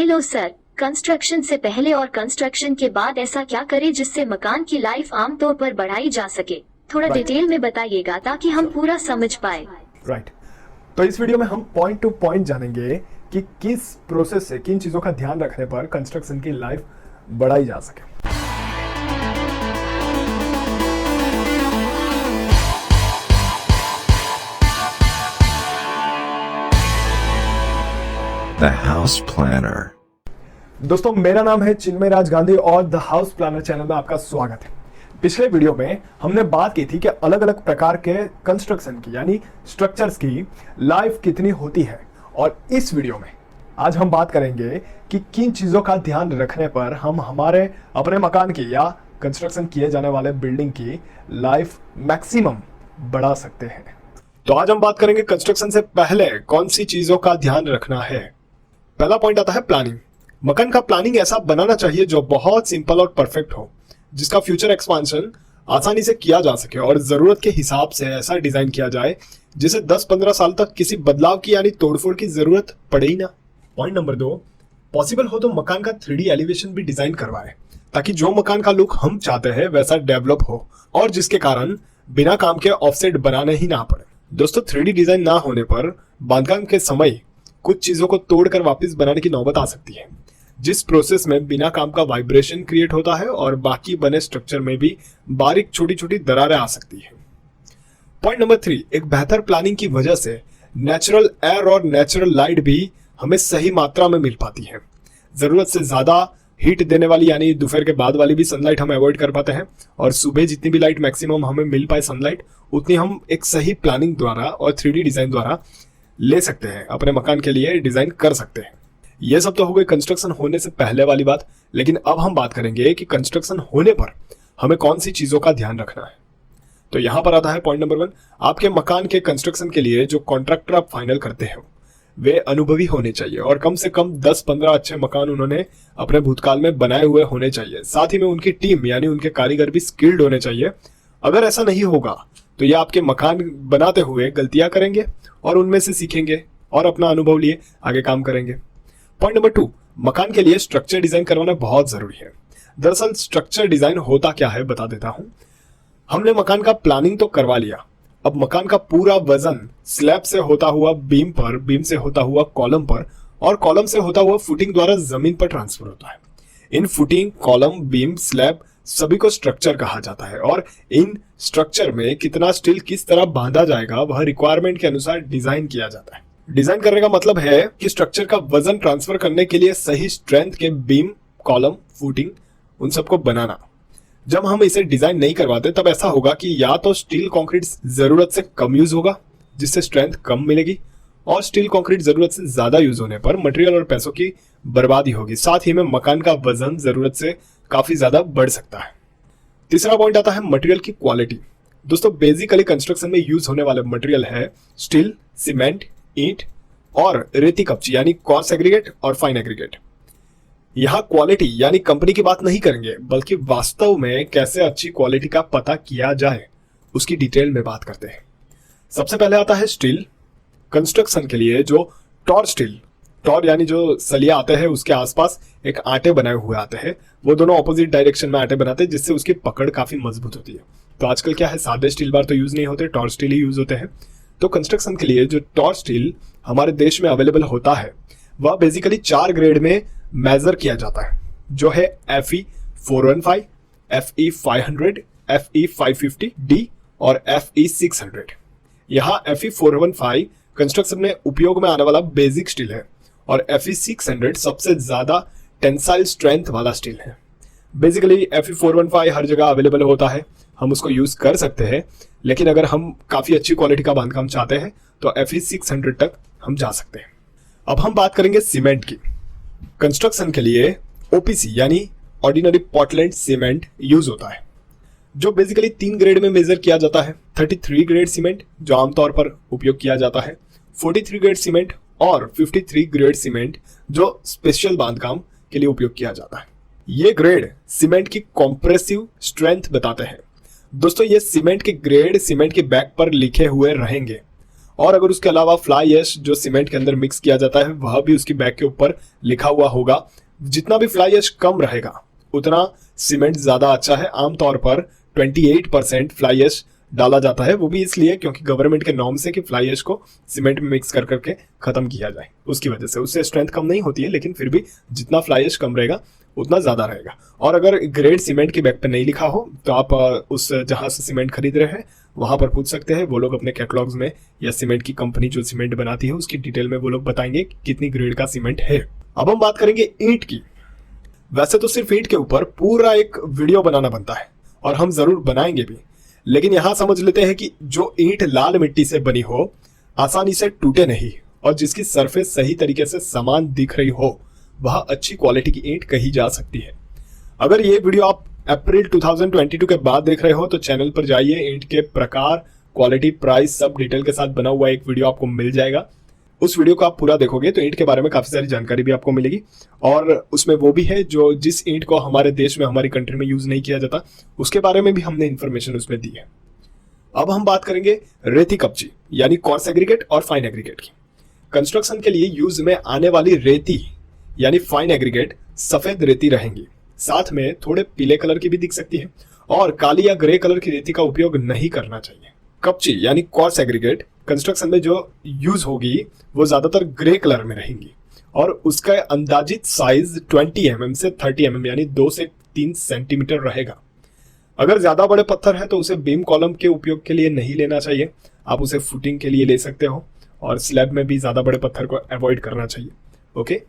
Hello sir, construction से पहले और कंस्ट्रक्शन के बाद ऐसा क्या करें जिससे मकान की लाइफ आमतौर पर बढ़ाई जा सके? थोड़ा डिटेल में बताइएगा ताकि हम पूरा समझ पाए। राइट। तो इस वीडियो में हम पॉइंट टू पॉइंट जानेंगे कि किस प्रोसेस से किन चीजों का ध्यान रखने पर कंस्ट्रक्शन की लाइफ बढ़ाई जा सके। The House Planner। दोस्तों, मेरा नाम है चिन्मय राज गांधी और द हाउस प्लानर चैनल में आपका स्वागत है। पिछले वीडियो में हमने बात की थी कि अलग अलग प्रकार के कंस्ट्रक्शन की यानी स्ट्रक्चर्स की लाइफ कितनी होती है, और इस वीडियो में आज हम बात करेंगे कि किन चीजों का ध्यान रखने पर हम हमारे अपने मकान की या कंस्ट्रक्शन किए जाने वाले बिल्डिंग की लाइफ मैक्सिमम बढ़ा सकते हैं। तो आज हम बात करेंगे कंस्ट्रक्शन से पहले कौन सी चीजों का ध्यान रखना है। पहला पॉइंट आता है प्लानिंग। मकान का प्लानिंग ऐसा बनाना चाहिए जो बहुत सिंपल और परफेक्ट हो, जिसका फ्यूचर एक्सपांशन आसानी से किया जा सके और जरूरत के हिसाब से ऐसा डिजाइन किया जाए जिसे 10-15 साल तक किसी बदलाव की यानी तोड़फोड़ की जरूरत पड़े ही ना। पॉइंट नंबर 2, पॉसिबल हो तो मकान का 3D एलिवेशन भी डिजाइन करवाए ताकि जो मकान का लुक हम चाहते हैं वैसा डेवलप हो और जिसके कारण बिना काम के ऑफसेट बनाने ही ना पड़े। दोस्तों, 3D डिजाइन ना होने पर बांधकाम के समय कुछ चीजों को तोड़कर वापस बनाने की नौबत आ सकती है, जिस प्रोसेस में बिना काम का वाइब्रेशन क्रिएट होता है और बाकी बने स्ट्रक्चर में भी बारीक छोटी छोटी दरारें आ सकती है। पॉइंट नंबर 3, एक बेहतर प्लानिंग की वजह से नेचुरल एयर और नेचुरल लाइट भी हमें सही मात्रा में मिल पाती है। जरूरत से ज्यादा हीट देने वाली यानी दोपहर के बाद वाली भी सनलाइट हम अवॉइड कर पाते हैं, और सुबह जितनी भी लाइट मैक्सिमम हमें मिल पाए सनलाइट उतनी हम एक सही प्लानिंग द्वारा और 3D डिजाइन द्वारा ले सकते हैं, अपने मकान के लिए डिजाइन कर सकते हैं। यह सब तो हो गई कंस्ट्रक्शन होने से पहले वाली बात, लेकिन अब हम बात करेंगे कि कंस्ट्रक्शन होने पर हमें कौन सी चीजों का ध्यान रखना है। तो यहां पर आता है पॉइंट नंबर 1, आपके मकान के कंस्ट्रक्शन के लिए जो कॉन्ट्रैक्टर आप फाइनल करते हो वे अनुभवी होने चाहिए और कम से कम 10-15 अच्छे मकान उन्होंने अपने भूतकाल में बनाए हुए होने चाहिए। साथ ही में उनकी टीम यानी उनके कारीगर भी स्किल्ड होने चाहिए। अगर ऐसा नहीं होगा तो ये आपके मकान बनाते हुए गलतियां करेंगे और उनमें से सीखेंगे और अपना अनुभव लिए आगे काम करेंगे। पॉइंट नंबर 2, मकान के लिए स्ट्रक्चर डिजाइन करवाना बहुत जरूरी है। दरअसल स्ट्रक्चर डिजाइन होता क्या है बता देता हूं। हमने मकान का प्लानिंग तो करवा लिया, अब मकान का पूरा वजन स्लैब से होता हुआ बीम पर, बीम से होता हुआ कॉलम पर और कॉलम से होता हुआ फुटिंग द्वारा जमीन पर ट्रांसफर होता है। इन फुटिंग, कॉलम, बीम, स्लैब सभी को स्ट्रक्चर कहा जाता है और इन स्ट्रक्चर में कितना स्टील किस तरह बांधा जाएगा वह रिक्वायरमेंट के अनुसार डिजाइन किया जाता है। डिजाइन करने का मतलब है कि स्ट्रक्चर का वजन ट्रांसफर करने के लिए सही स्ट्रेंथ के बीम, कॉलम, फुटिंग उन सबको बनाना। जब हम इसे डिजाइन नहीं करवाते तब ऐसा होगा कि या तो स्टील कंक्रीट जरूरत से कम यूज होगा जिससे स्ट्रेंथ कम मिलेगी, और स्टील कंक्रीट जरूरत से ज्यादा यूज होने पर मटेरियल और पैसों की बर्बादी होगी। साथ ही में मकान का वजन जरूरत से काफी ज्यादा बढ़ सकता है। तीसरा पॉइंट आता है मटेरियल की क्वालिटी। दोस्तों, बेसिकली कंस्ट्रक्शन में यूज होने वाले मटेरियल है स्टील, सीमेंट, ईंट और रेती कपची यानी कॉर्स एग्रीगेट और फाइन एग्रीगेट। यहां क्वालिटी यानी कंपनी की बात नहीं करेंगे, बल्कि वास्तव में कैसे अच्छी क्वालिटी का पता किया जाए उसकी डिटेल में बात करते हैं। सबसे पहले आता है स्टील। कंस्ट्रक्शन के लिए जो टॉर स्टील, टॉर यानी जो सलिया आते हैं उसके आसपास एक आटे बनाए हुए आते हैं, वो दोनों ऑपोजिट डायरेक्शन में आटे बनाते हैं जिससे उसकी पकड़ काफी मजबूत होती है। तो आजकल क्या है, सादे स्टील बार तो यूज नहीं होते, टॉर स्टील ही यूज होते हैं। तो कंस्ट्रक्शन के लिए जो टॉर स्टील हमारे देश में अवेलेबल होता है वह बेसिकली 4 ग्रेड में मेजर किया जाता है, जो है FE415, FE500, FE550D और FE600। यहाँ FE415 कंस्ट्रक्शन में उपयोग में आने वाला बेसिक स्टील है और FE600 सबसे ज्यादा टेंसाइल स्ट्रेंथ वाला स्टील है। बेसिकली FE415 हर जगह अवेलेबल होता है, हम उसको यूज कर सकते हैं, लेकिन अगर हम काफी अच्छी क्वालिटी का बांधकाम चाहते हैं तो FE600 तक हम जा सकते हैं। अब हम बात करेंगे सीमेंट की। कंस्ट्रक्शन के लिए OPC यानी ऑर्डिनरी पोर्टलैंड सीमेंट यूज होता है, जो बेसिकली 3 ग्रेड में मेजर किया जाता है। 33 ग्रेड सीमेंट जो आमतौर पर उपयोग किया जाता है, 43 ग्रेड सीमेंट और 53 ग्रेड सीमेंट जो स्पेशल बांधकाम के लिए उपयोग किया जाता है। ये ग्रेड सीमेंट की कॉम्प्रेसिव स्ट्रेंथ बताते हैं। दोस्तों, ये सीमेंट के ग्रेड सीमेंट के बैग पर लिखे हुए रहेंगे और अगर उसके अलावा फ्लाई ऐश जो सीमेंट के अंदर मिक्स किया जाता है वह भी उसकी बैग के ऊपर लिखा हुआ होगा। जितना भी फ्लाई ऐश कम रहेगा उतना सीमेंट ज्यादा अच्छा है। आमतौर पर 28% फ्लाई ऐश डाला जाता है, वो भी इसलिए क्योंकि गवर्नमेंट के नॉर्म से कि फ्लाई ऐश को सीमेंट में मिक्स कर करके खत्म किया जाए, उसकी वजह से। उससे स्ट्रेंथ कम नहीं होती है, लेकिन फिर भी जितना फ्लाई ऐश कम रहेगा उतना ज्यादा रहेगा। और अगर ग्रेड सीमेंट की बैग पे नहीं लिखा हो तो आप उस जहां से सीमेंट खरीद रहे हैं वहां पर पूछ सकते हैं। वो लोग अपने कैटलॉग्स में या सीमेंट की कंपनी जो सीमेंट बनाती है उसकी डिटेल में वो लोग बताएंगे कि कितनी ग्रेड का सीमेंट है। अब हम बात करेंगे ईंट की। वैसे तो सिर्फ ईंट के ऊपर पूरा एक वीडियो बनाना बनता है और हम जरूर बनाएंगे भी, लेकिन यहां समझ लेते हैं कि जो ईंट लाल मिट्टी से बनी हो, आसानी से टूटे नहीं और जिसकी सरफेस सही तरीके से समान दिख रही हो, वह अच्छी क्वालिटी की ईंट कही जा सकती है। अगर ये वीडियो आप अप्रैल 2022 के बाद देख रहे हो तो चैनल पर जाइए, ईंट के प्रकार, क्वालिटी, प्राइस सब डिटेल के साथ बना हुआ एक वीडियो आपको मिल जाएगा। उस वीडियो को आप पूरा देखोगे तो ईंट के बारे में काफी सारी जानकारी भी आपको मिलेगी और उसमें वो भी है जो जिस ईंट को हमारे देश में, हमारी कंट्री में यूज नहीं किया जाता, उसके बारे में भी हमने इंफॉर्मेशन उसमें दी है। अब हम बात करेंगे रेती कपची यानी कोर्स एग्रीगेट और फाइन एग्रीगेट की। कंस्ट्रक्शन के लिए यूज में आने वाली रेती यानी फाइन एग्रीगेट सफेद रेती रहेंगी, साथ में थोड़े पीले कलर की भी दिख सकती है, और काली या ग्रे कलर की रेती का उपयोग नहीं करना चाहिए। कपची यानी कोर्स एग्रीगेट कंस्ट्रक्शन में जो यूज होगी वो ज्यादातर ग्रे कलर में रहेंगी और उसका अंदाजित साइज 20 mm से 30 mm यानी 2 से 3 सेंटीमीटर रहेगा। अगर ज्यादा बड़े पत्थर है तो उसे बीम कॉलम के उपयोग के लिए नहीं लेना चाहिए, आप उसे फुटिंग के लिए ले सकते हो, और स्लैब में भी ज्यादा बड़े पत्थर को अवॉइड करना चाहिए। ओके,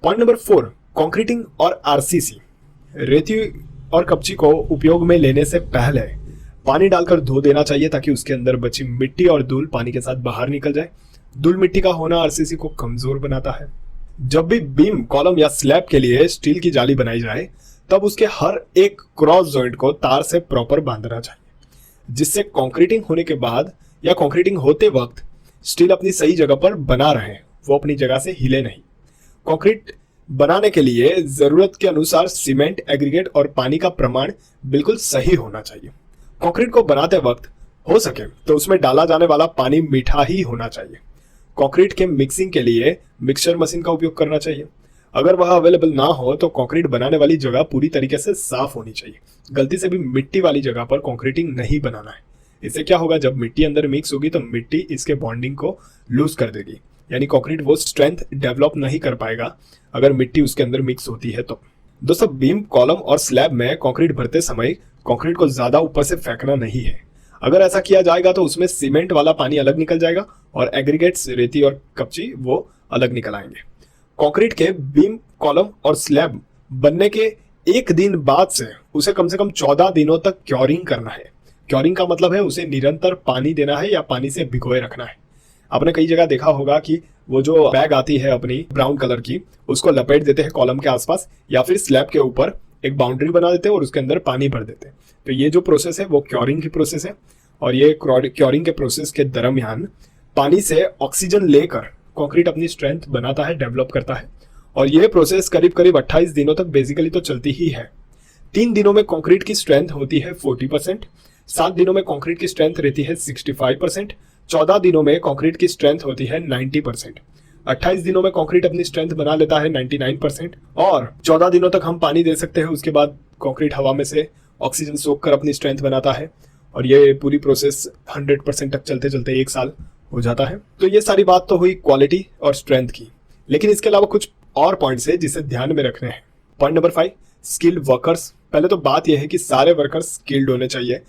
पॉइंट नंबर 4, कंक्रीटिंग और आरसीसी। रेती और कपची को उपयोग में लेने से पहले पानी डालकर धो देना चाहिए ताकि उसके अंदर बची मिट्टी और धूल पानी के साथ बाहर निकल जाए। धूल मिट्टी का होना आरसीसी को कमजोर बनाता है। जब भी बीम, कॉलम या स्लैब के लिए स्टील की जाली बनाई जाए तब उसके हर एक क्रॉस जॉइंट को तार से प्रॉपर बांधना चाहिए, जिससे कंक्रीटिंग होने के बाद या कंक्रीटिंग होते वक्त स्टील अपनी सही जगह पर बना रहे, वो अपनी जगह से हिले नहीं। कंक्रीट बनाने के लिए जरूरत के अनुसार सीमेंट, एग्रीगेट और पानी का प्रमाण बिल्कुल सही होना चाहिए। कंक्रीट को बनाते वक्त हो सके तो उसमें डाला जाने वाला पानी मीठा ही होना चाहिए। कंक्रीट के मिक्सिंग के लिए मिक्सचर मशीन का उपयोग करना चाहिए। अगर वह अवेलेबल ना हो तो कंक्रीट बनाने वाली जगह पूरी तरीके से साफ होनी चाहिए। गलती से भी मिट्टी वाली जगह पर कंक्रीटिंग नहीं बनाना है। इससे क्या होगा, जब मिट्टी अंदर मिक्स होगी तो मिट्टी इसके बॉन्डिंग को लूज कर देगी, यानी कंक्रीट वो स्ट्रेंथ डेवलप नहीं कर पाएगा अगर मिट्टी उसके अंदर मिक्स होती है तो। दोस्तों, बीम, कॉलम और स्लैब में कंक्रीट भरते समय कंक्रीट को ज्यादा ऊपर से फेंकना नहीं है। अगर ऐसा किया जाएगा तो उसमें सीमेंट वाला पानी अलग निकल जाएगा और एग्रीगेट्स, रेती और कपची वो अलग निकल आएंगे। कंक्रीट के बीम, कॉलम और स्लैब बनने के एक दिन बाद से उसे कम से कम 14 दिनों तक क्योरिंग करना है। क्योरिंग का मतलब है उसे निरंतर पानी देना है या पानी से भिगोए रखना है। आपने कई जगह देखा होगा कि वो जो बैग आती है अपनी ब्राउन कलर की, उसको लपेट देते हैं कॉलम के आसपास या फिर स्लैब के ऊपर एक बाउंड्री बना देते हैं और उसके अंदर पानी भर देते हैं। तो ये जो प्रोसेस है वो क्योरिंग की प्रोसेस है, और ये क्योरिंग के प्रोसेस के दरमियान पानी से ऑक्सीजन लेकर कंक्रीट अपनी स्ट्रेंथ बनाता है, डेवलप करता है, और ये प्रोसेस करीब करीब 28 दिनों तक बेसिकली तो चलती ही है। 3 दिनों में कंक्रीट की स्ट्रेंथ होती है 40%, 7 दिनों में कंक्रीट की स्ट्रेंथ रहती है 65%, 14 दिनों में कंक्रीट की स्ट्रेंथ होती है 90%, 28 दिनों में कंक्रीट अपनी स्ट्रेंथ बना लेता है 99%, और 14 दिनों तक हम पानी दे सकते हैं। उसके बाद कंक्रीट हवा में से ऑक्सीजन सोख कर अपनी स्ट्रेंथ बनाता है, और ये पूरी प्रोसेस 100% तक चलते चलते 1 साल हो जाता है। तो ये सारी बात तो हुई क्वालिटी और स्ट्रेंथ की, लेकिन इसके अलावा कुछ और पॉइंट्स है जिसे ध्यान में रखने हैं। Point number 5, skilled workers. पहले तो बात यह है कि सारे वर्कर्स स्किल्ड होने चाहिए।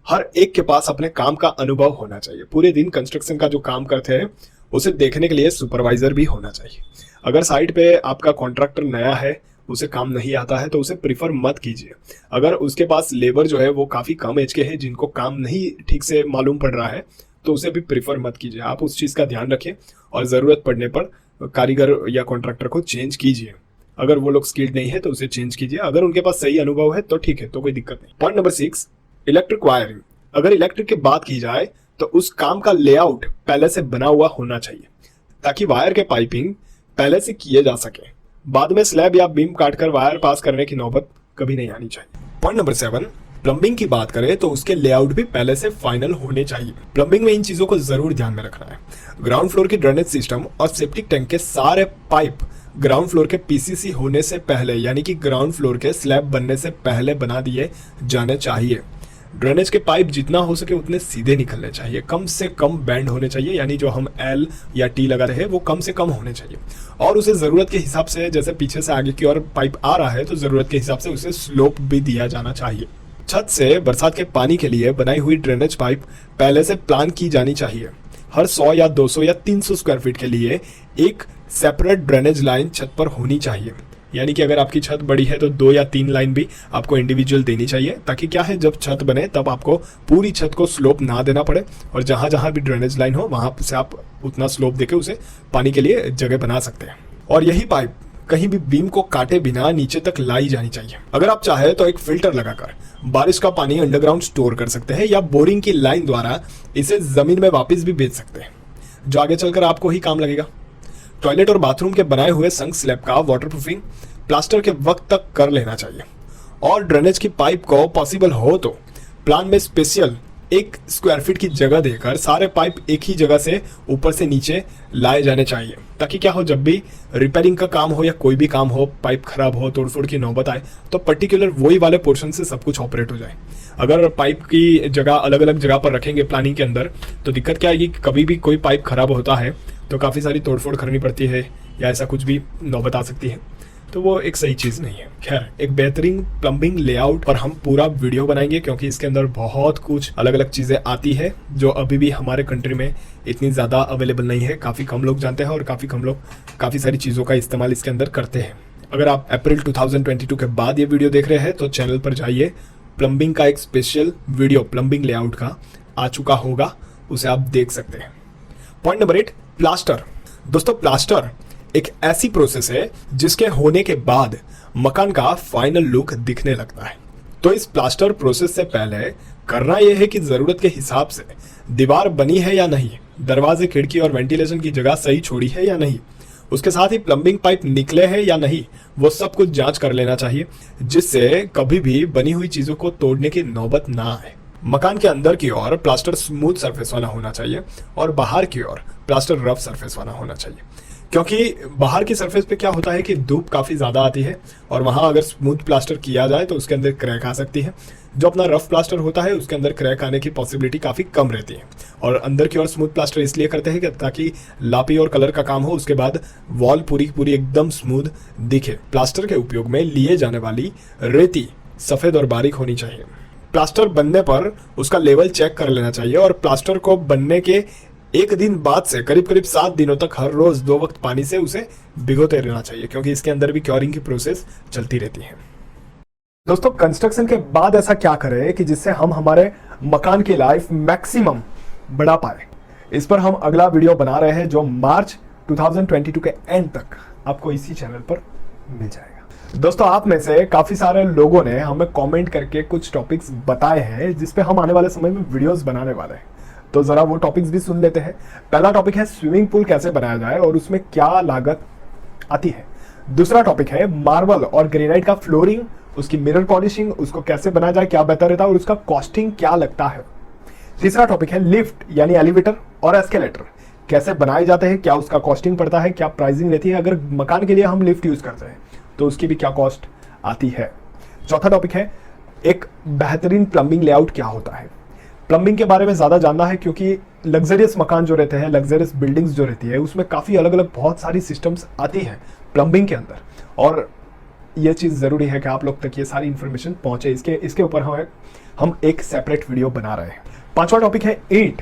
हर एक के पास अपने काम का अनुभव होना चाहिए। पूरे दिन कंस्ट्रक्शन का जो काम करते हैं उसे देखने के लिए सुपरवाइजर भी होना चाहिए। अगर साइट पे आपका कॉन्ट्रैक्टर नया है, उसे काम नहीं आता है, तो उसे प्रीफर मत कीजिए। अगर उसके पास लेबर जो है वो काफी कम एज के हैं, जिनको काम नहीं ठीक से मालूम पड़ रहा है, तो उसे भी प्रीफर मत कीजिए। आप उस चीज का ध्यान रखिए और जरूरत पड़ने पर कारीगर या कॉन्ट्रैक्टर को चेंज कीजिए। अगर वो लोग स्किल्ड नहीं है तो उसे चेंज कीजिए। अगर उनके पास सही अनुभव है तो ठीक है, तो कोई दिक्कत नहीं। Point number 6, electric wiring. अगर इलेक्ट्रिक की बात की जाए तो उस काम का लेआउट पहले से बना हुआ होना चाहिए, ताकि वायर के पाइपिंग पहले से किए जा सके। बाद में स्लैब या बीम काटकर वायर पास करने की नौबत कभी नहीं आनी चाहिए। पॉइंट नंबर 7, प्लम्बिंग की बात करें तो उसके लेआउट भी पहले से फाइनल होने चाहिए। प्लम्बिंग में इन चीजों को जरूर ध्यान में रखना है। ग्राउंड फ्लोर की ड्रेनेज सिस्टम और सेप्टिक टैंक के सारे पाइप ग्राउंड फ्लोर के पीसीसी होने से पहले, यानी कि ग्राउंड फ्लोर के स्लैब बनने से पहले बना दिए जाने चाहिए। ड्रेनेज के पाइप जितना हो सके उतने सीधे निकलने चाहिए, कम से कम बैंड होने चाहिए, यानी जो हम एल या टी लगा रहे हैं वो कम से कम होने चाहिए। और उसे जरूरत के हिसाब से, जैसे पीछे से आगे की ओर पाइप आ रहा है तो जरूरत के हिसाब से उसे स्लोप भी दिया जाना चाहिए। छत से बरसात के पानी के लिए बनाई हुई ड्रेनेज पाइप पहले से प्लान की जानी चाहिए। हर 100 या 200 या 300 स्क्वायर फीट के लिए एक सेपरेट ड्रेनेज लाइन छत पर होनी चाहिए, यानी कि अगर आपकी छत बड़ी है तो 2 या 3 लाइन भी आपको इंडिविजुअल देनी चाहिए, ताकि क्या है जब छत बने तब आपको पूरी छत को स्लोप ना देना पड़े और जहां जहां भी ड्रेनेज लाइन हो वहां से आप उतना स्लोप देके उसे पानी के लिए जगह बना सकते हैं। और यही पाइप कहीं भी बीम को काटे बिना नीचे तक लाई जानी चाहिए। अगर आप चाहे तो एक फिल्टर लगाकर बारिश का पानी अंडरग्राउंड स्टोर कर सकते हैं या बोरिंग की लाइन द्वारा इसे जमीन में वापस भी भेज सकते हैं, जो आगे चलकर आपको ही काम लगेगा। टॉयलेट और बाथरूम के बनाए हुए संक स्लैब का वाटरप्रूफिंग प्लास्टर के वक्त तक कर लेना चाहिए। और ड्रेनेज की पाइप को पॉसिबल हो तो प्लान में स्पेशल 1 स्क्वायर फीट की जगह देकर सारे पाइप एक ही जगह से ऊपर से नीचे लाए जाने चाहिए, ताकि क्या हो जब भी रिपेयरिंग का काम हो या कोई भी काम हो, पाइप खराब हो, तोड़फोड़ की नौबत आए तो पर्टिकुलर वही वाले पोर्शन से सब कुछ ऑपरेट हो जाए। अगर पाइप की जगह अलग अलग जगह पर रखेंगे प्लानिंग के अंदर तो दिक्कत क्या आएगी, कभी भी कोई पाइप खराब होता है तो काफ़ी सारी तोड़फोड़ करनी पड़ती है या ऐसा कुछ भी नौबत आ सकती है, तो वो एक सही चीज़ नहीं है। खैर, एक बेहतरीन प्लम्बिंग लेआउट पर हम पूरा वीडियो बनाएंगे, क्योंकि इसके अंदर बहुत कुछ अलग अलग चीज़ें आती है जो अभी भी हमारे कंट्री में इतनी ज़्यादा अवेलेबल नहीं है। काफ़ी कम लोग जानते हैं और काफ़ी कम लोग काफ़ी सारी चीज़ों का इस्तेमाल इसके अंदर करते हैं। अगर आप अप्रैल 2022 के बाद ये वीडियो देख रहे हैं तो चैनल पर जाइए, प्लम्बिंग का एक स्पेशल वीडियो प्लम्बिंग लेआउट का आ चुका होगा, उसे आप देख सकते हैं। Point number 8, plaster. दोस्तों, प्लास्टर एक ऐसी प्रोसेस है जिसके होने के बाद मकान का फाइनल लुक दिखने लगता है। तो इस प्लास्टर प्रोसेस से पहले करना यह है कि जरूरत के हिसाब से दीवार बनी है या नहीं, दरवाजे, खिड़की और वेंटिलेशन की जगह सही छोड़ी है या नहीं, उसके साथ ही प्लम्बिंग पाइप निकले हैं या नहीं, वो सब कुछ जांच कर लेना चाहिए, जिससे कभी भी बनी हुई चीजों को तोड़ने की नौबत ना आए। मकान के अंदर की ओर प्लास्टर स्मूथ सरफेस वाला होना चाहिए और बाहर की ओर प्लास्टर रफ सरफेस वाला होना चाहिए, क्योंकि बाहर की सरफेस पे क्या होता है कि धूप काफ़ी ज़्यादा आती है और वहाँ अगर स्मूथ प्लास्टर किया जाए तो उसके अंदर क्रैक आ सकती है। जो अपना रफ प्लास्टर होता है उसके अंदर क्रैक आने की पॉसिबिलिटी काफ़ी कम रहती है। और अंदर की ओर स्मूथ प्लास्टर इसलिए करते हैं कि ताकि लापी और कलर का काम हो, उसके बाद वॉल पूरी पूरी एकदम स्मूथ दिखे। प्लास्टर के उपयोग में लिए जाने वाली रेती सफ़ेद और बारीक होनी चाहिए। प्लास्टर बनने पर उसका लेवल चेक कर लेना चाहिए और प्लास्टर को बनने के 1 दिन बाद से करीब करीब 7 दिनों तक हर रोज 2 वक्त पानी से उसे भिगोते रहना चाहिए, क्योंकि इसके अंदर भी क्योरिंग की प्रोसेस चलती रहती है। दोस्तों, कंस्ट्रक्शन के बाद ऐसा क्या करें कि जिससे हम हमारे मकान की लाइफ मैक्सिमम बढ़ा पाए, इस पर हम अगला वीडियो बना रहे हैं जो मार्च 2022 के एंड तक आपको इसी चैनल पर मिल जाएगा। दोस्तों, आप में से काफी सारे लोगों ने हमें कमेंट करके कुछ टॉपिक्स बताए हैं जिसपे हम आने वाले समय में वीडियोस बनाने वाले हैं, तो जरा वो टॉपिक्स भी सुन लेते हैं। पहला टॉपिक है स्विमिंग पूल कैसे बनाया जाए और उसमें क्या लागत आती है। दूसरा टॉपिक है मार्बल और ग्रेनाइट का फ्लोरिंग, उसकी मिरर पॉलिशिंग, उसको कैसे बनाया जाए, क्या बेहतर रहता है और उसका कॉस्टिंग क्या लगता है। तीसरा टॉपिक है लिफ्ट यानी एलिवेटर और एस्केलेटर कैसे बनाए जाते हैं, क्या उसका कॉस्टिंग पड़ता है, क्या प्राइसिंग रहती है। अगर मकान के लिए हम लिफ्ट यूज करते हैं तो उसकी भी क्या कॉस्ट आती है। चौथा टॉपिक है एक बेहतरीन प्लम्बिंग लेआउट क्या होता है। प्लम्बिंग के बारे में ज़्यादा जानना है, क्योंकि लग्जरियस मकान जो रहते हैं, लग्जरियस बिल्डिंग्स जो रहती है, उसमें काफ़ी अलग अलग बहुत सारी सिस्टम्स आती है प्लम्बिंग के अंदर, और ये चीज़ ज़रूरी है कि आप लोग तक ये सारी इन्फॉर्मेशन पहुँचे। इसके ऊपर हम एक सेपरेट वीडियो बना रहे हैं। पांचवा टॉपिक है ईंट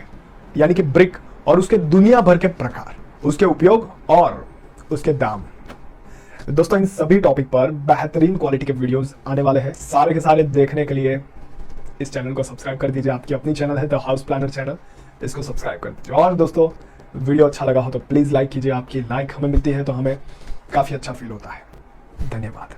यानी कि ब्रिक और उसके दुनिया भर के प्रकार, उसके उपयोग और उसके दाम। दोस्तों, इन सभी टॉपिक पर बेहतरीन क्वालिटी के वीडियोस आने वाले हैं। सारे के सारे देखने के लिए इस चैनल को सब्सक्राइब कर दीजिए। आपकी अपनी चैनल है द हाउस प्लानर चैनल, इसको सब्सक्राइब कर दीजिए। और दोस्तों, वीडियो अच्छा लगा हो तो प्लीज़ लाइक कीजिए। आपकी लाइक हमें मिलती है तो हमें काफ़ी अच्छा फील होता है। धन्यवाद।